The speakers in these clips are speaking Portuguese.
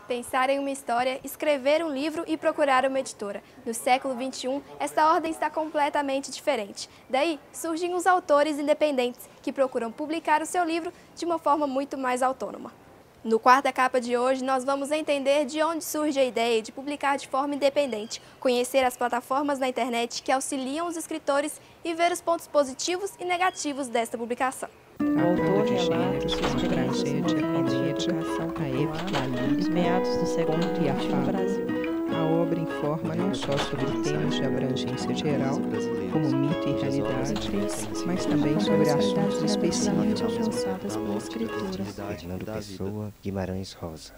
Pensar em uma história, escrever um livro e procurar uma editora. No século XXI, esta ordem está completamente diferente. Daí, surgem os autores independentes, que procuram publicar o seu livro de uma forma muito mais autônoma. No Quarta Capa de hoje, nós vamos entender de onde surge a ideia de publicar de forma independente, conhecer as plataformas na internet que auxiliam os escritores e ver os pontos positivos e negativos desta publicação. O autor relata sua experiência nos movimentos de educação popular em meados do século XX no Brasil. A obra informa não só sobre temas de abrangência geral, como mito e realidade, mas também sobre assuntos específicos. Alcançadas pela escritura. Fernando Pessoa, Guimarães Rosa.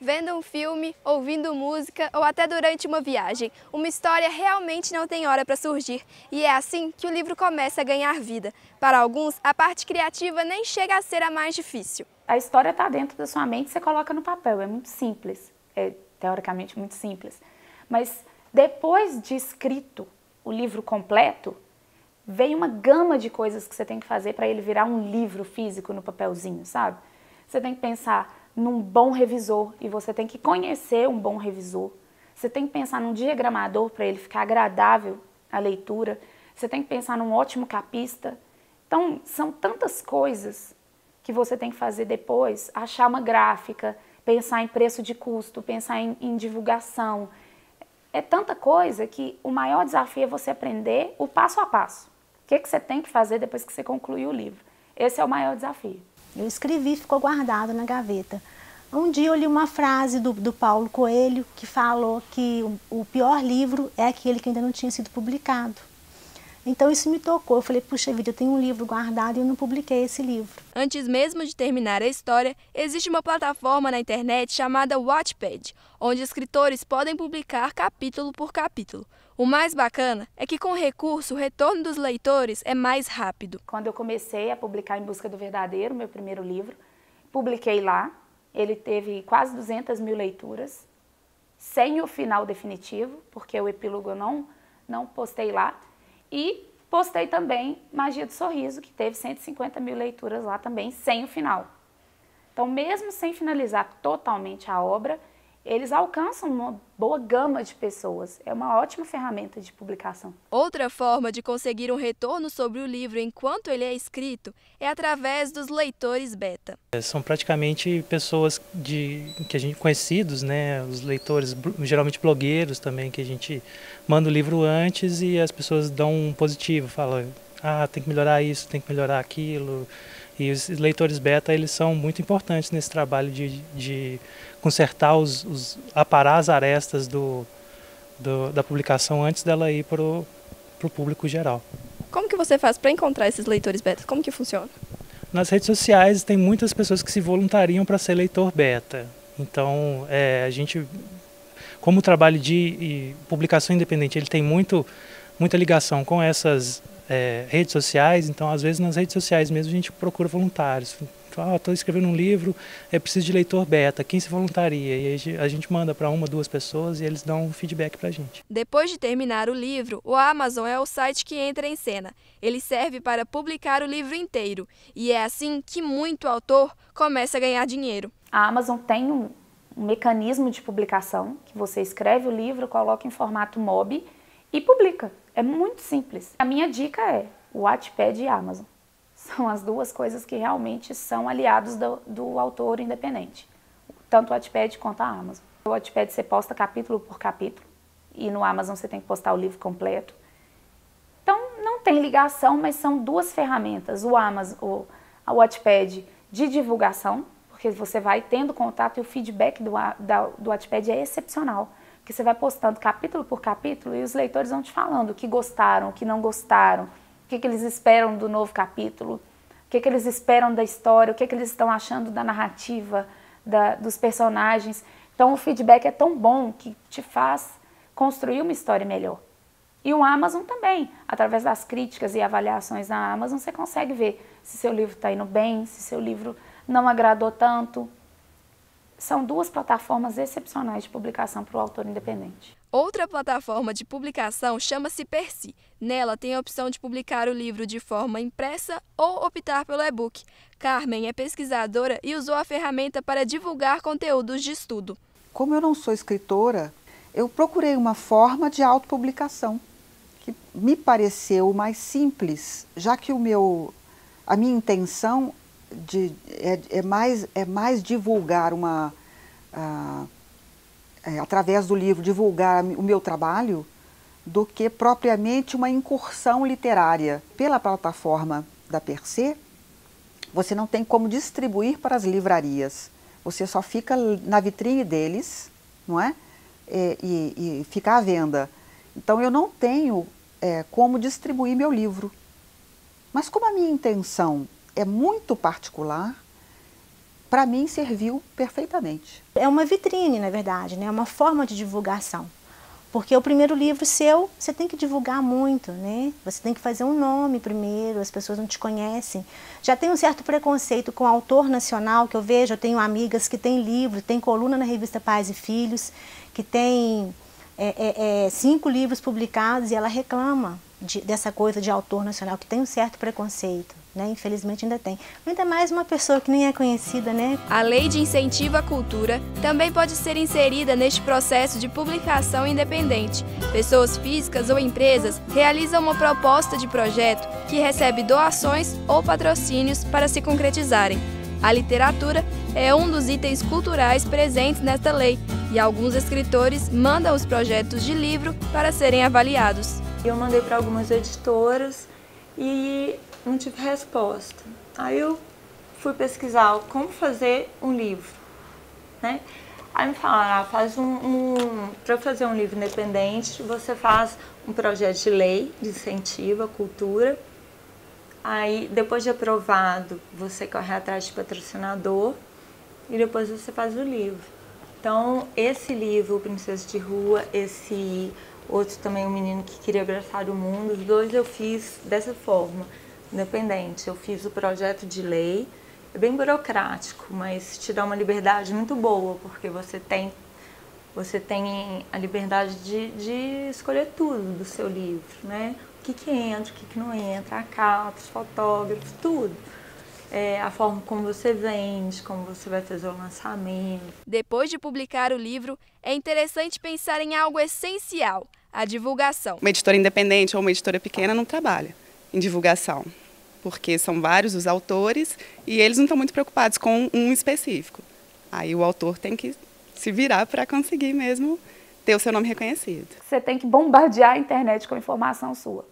Vendo um filme, ouvindo música ou até durante uma viagem, uma história realmente não tem hora para surgir. E é assim que o livro começa a ganhar vida. Para alguns, a parte criativa nem chega a ser a mais difícil. A história está dentro da sua mente, você coloca no papel, é muito simples, é teoricamente muito simples. Mas depois de escrito o livro completo, vem uma gama de coisas que você tem que fazer para ele virar um livro físico no papelzinho, sabe? Você tem que pensar num bom revisor e você tem que conhecer um bom revisor. Você tem que pensar num diagramador para ele ficar agradável à leitura. Você tem que pensar num ótimo capista. Então, são tantas coisas que você tem que fazer depois, achar uma gráfica, pensar em preço de custo, pensar em divulgação. É tanta coisa que o maior desafio é você aprender o passo a passo. O que você tem que fazer depois que você concluir o livro. Esse é o maior desafio. Eu escrevi e ficou guardado na gaveta. Um dia eu li uma frase do Paulo Coelho que falou que o pior livro é aquele que ainda não tinha sido publicado. Então isso me tocou, eu falei, puxa vida, eu tenho um livro guardado e eu não publiquei esse livro. Antes mesmo de terminar a história, existe uma plataforma na internet chamada Wattpad, onde escritores podem publicar capítulo por capítulo. O mais bacana é que com o recurso, o retorno dos leitores é mais rápido. Quando eu comecei a publicar Em Busca do Verdadeiro, meu primeiro livro, publiquei lá, ele teve quase 200 mil leituras, sem o final definitivo, porque o epílogo eu não postei lá. E postei também Magia do Sorriso, que teve 150 mil leituras lá também, sem o final. Então, mesmo sem finalizar totalmente a obra, eles alcançam uma boa gama de pessoas. É uma ótima ferramenta de publicação. Outra forma de conseguir um retorno sobre o livro enquanto ele é escrito é através dos leitores beta. São praticamente pessoas que a gente conhecidos, né? Os leitores, geralmente blogueiros também, que a gente manda o livro antes e as pessoas dão um positivo, falam, tem que melhorar isso, tem que melhorar aquilo. E os leitores beta, eles são muito importantes nesse trabalho de consertar aparar as arestas da publicação antes dela ir para o público geral. Como que você faz para encontrar esses leitores beta? Como que funciona? Nas redes sociais tem muitas pessoas que se voluntariam para ser leitor beta. Então, a gente, como o trabalho de publicação independente, ele tem muita ligação com essas redes sociais, então às vezes nas redes sociais mesmo a gente procura voluntários. Estou escrevendo um livro, preciso de leitor beta, quem se voluntaria? E aí a gente manda para 1, 2 pessoas e eles dão um feedback para a gente. Depois de terminar o livro, o Amazon é o site que entra em cena. Ele serve para publicar o livro inteiro e é assim que muito autor começa a ganhar dinheiro. A Amazon tem um mecanismo de publicação, que você escreve o livro, coloca em formato MOBI e publica. É muito simples. A minha dica é o Wattpad e Amazon. São as duas coisas que realmente são aliados do autor independente. Tanto o Wattpad quanto a Amazon. O Wattpad você posta capítulo por capítulo e no Amazon você tem que postar o livro completo. Então não tem ligação, mas são duas ferramentas. O Wattpad de divulgação, porque você vai tendo contato e o feedback do Wattpad é excepcional. Porque você vai postando capítulo por capítulo e os leitores vão te falando o que gostaram, o que não gostaram, o que eles esperam do novo capítulo, o que eles esperam da história, o que eles estão achando da narrativa, dos personagens. Então o feedback é tão bom que te faz construir uma história melhor. E o Amazon também, através das críticas e avaliações na Amazon, você consegue ver se seu livro está indo bem, se seu livro não agradou tanto. São duas plataformas excepcionais de publicação para o autor independente. Outra plataforma de publicação chama-se Percy. Nela tem a opção de publicar o livro de forma impressa ou optar pelo e-book. Carmen é pesquisadora e usou a ferramenta para divulgar conteúdos de estudo. Como eu não sou escritora, eu procurei uma forma de autopublicação que me pareceu mais simples, já que a minha intenção é mais divulgar através do livro, divulgar o meu trabalho, do que propriamente uma incursão literária. Pela plataforma da Percy, você não tem como distribuir para as livrarias. Você só fica na vitrine deles, não é? E fica à venda. Então, eu não tenho como distribuir meu livro. Mas como a minha intenção é muito particular, para mim serviu perfeitamente. É uma vitrine, na verdade, né? É uma forma de divulgação. Porque o primeiro livro seu, você tem que divulgar muito, né? Você tem que fazer um nome primeiro, as pessoas não te conhecem. Já tem um certo preconceito com o autor nacional, que eu vejo, eu tenho amigas que têm livro, tem coluna na revista Pais e Filhos, que tem 5 livros publicados e ela reclama dessa coisa de autor nacional, que tem um certo preconceito, né? Infelizmente ainda tem. Ainda mais uma pessoa que nem é conhecida, né? A Lei de Incentivo à Cultura também pode ser inserida neste processo de publicação independente. Pessoas físicas ou empresas realizam uma proposta de projeto que recebe doações ou patrocínios para se concretizarem. A literatura é um dos itens culturais presentes nesta lei e alguns escritores mandam os projetos de livro para serem avaliados. Eu mandei para algumas editoras e não tive resposta. Aí eu fui pesquisar como fazer um livro, né? Aí me falaram, para fazer um livro independente, você faz um projeto de lei de incentivo à cultura. Aí, depois de aprovado, você corre atrás de patrocinador e depois você faz o livro. Então, esse livro, Princesa de Rua, esse outro também, O Menino que Queria Abraçar o Mundo, os dois eu fiz dessa forma, independente. Eu fiz o projeto de lei, é bem burocrático, mas te dá uma liberdade muito boa, porque você tem a liberdade de escolher tudo do seu livro, né? O que entra, o que não entra, a capa, os fotógrafos, tudo. A forma como você vende, como você vai fazer o lançamento. Depois de publicar o livro, é interessante pensar em algo essencial, a divulgação. Uma editora independente ou uma editora pequena não trabalha em divulgação, porque são vários os autores e eles não estão muito preocupados com um específico. Aí o autor tem que se virar para conseguir mesmo ter o seu nome reconhecido. Você tem que bombardear a internet com informação sua.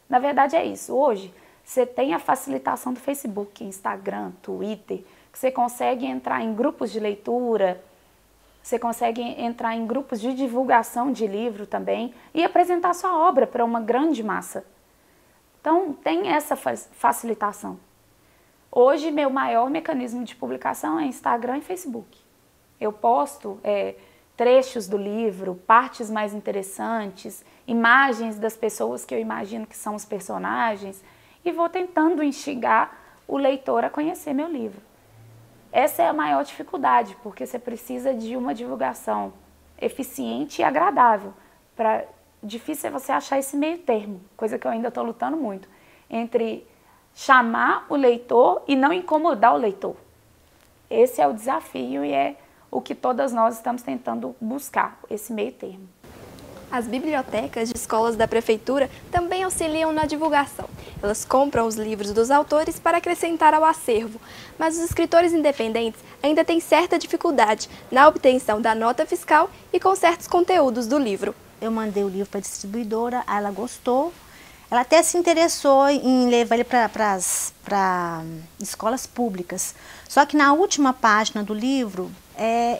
Na verdade é isso. Hoje, você tem a facilitação do Facebook, Instagram, Twitter, que você consegue entrar em grupos de leitura, você consegue entrar em grupos de divulgação de livro também e apresentar sua obra para uma grande massa. Então, tem essa facilitação. Hoje, meu maior mecanismo de publicação é Instagram e Facebook. Eu posto trechos do livro, partes mais interessantes, imagens das pessoas que eu imagino que são os personagens e vou tentando instigar o leitor a conhecer meu livro. Essa é a maior dificuldade, porque você precisa de uma divulgação eficiente e agradável. Difícil é você achar esse meio termo, coisa que eu ainda estou lutando muito, entre chamar o leitor e não incomodar o leitor. Esse é o desafio e é o que todas nós estamos tentando buscar, esse meio termo. As bibliotecas de escolas da prefeitura também auxiliam na divulgação. Elas compram os livros dos autores para acrescentar ao acervo, mas os escritores independentes ainda têm certa dificuldade na obtenção da nota fiscal e com certos conteúdos do livro. Eu mandei o livro para a distribuidora, ela gostou. Ela até se interessou em levar ele para escolas públicas. Só que na última página do livro,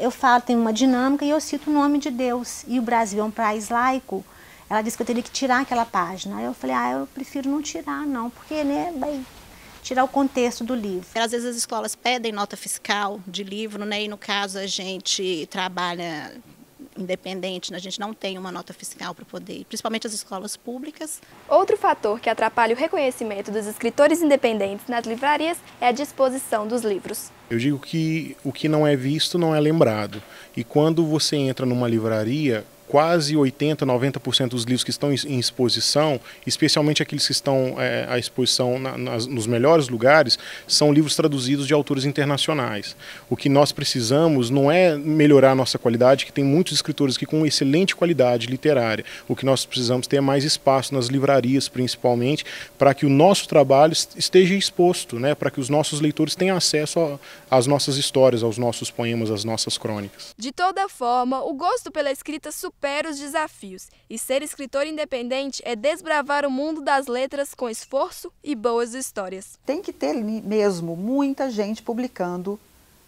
eu falo, tem uma dinâmica e eu cito o nome de Deus. E o Brasil é um país laico. Ela disse que eu teria que tirar aquela página. Aí eu falei, eu prefiro não tirar não, porque vai tirar o contexto do livro. Às vezes as escolas pedem nota fiscal de livro, né? E no caso a gente trabalha independente, a gente não tem uma nota fiscal para poder, principalmente as escolas públicas. Outro fator que atrapalha o reconhecimento dos escritores independentes nas livrarias é a disposição dos livros. Eu digo que o que não é visto não é lembrado. E quando você entra numa livraria, quase 80%, 90% dos livros que estão em exposição, especialmente aqueles que estão à exposição nos melhores lugares, são livros traduzidos de autores internacionais. O que nós precisamos não é melhorar a nossa qualidade, que tem muitos escritores aqui com excelente qualidade literária. O que nós precisamos ter é mais espaço nas livrarias, principalmente, para que o nosso trabalho esteja exposto, né, para que os nossos leitores tenham acesso às nossas histórias, aos nossos poemas, às nossas crônicas. De toda forma, o gosto pela escrita supera os desafios, e ser escritor independente é desbravar o mundo das letras com esforço e boas histórias. Tem que ter mesmo muita gente publicando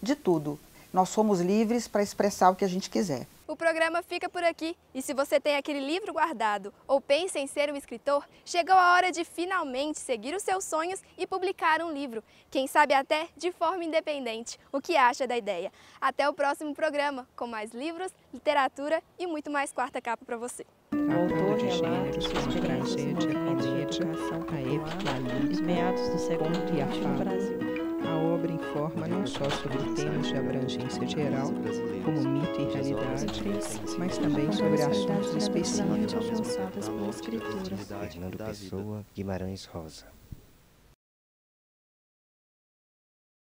de tudo. Nós somos livres para expressar o que a gente quiser. O programa fica por aqui, e se você tem aquele livro guardado ou pensa em ser um escritor, chegou a hora de finalmente seguir os seus sonhos e publicar um livro, quem sabe até de forma independente. O que acha da ideia? Até o próximo programa, com mais livros, literatura e muito mais Quarta Capa para você. Tratando de gênero, sobre tragédia, comédia, a época ali, meados do século XX no Brasil. A obra informa não só sobre temas de abrangência geral, como mito e realidade, mas também sobre assuntos específicos. Fernando Pessoa, Guimarães Rosa.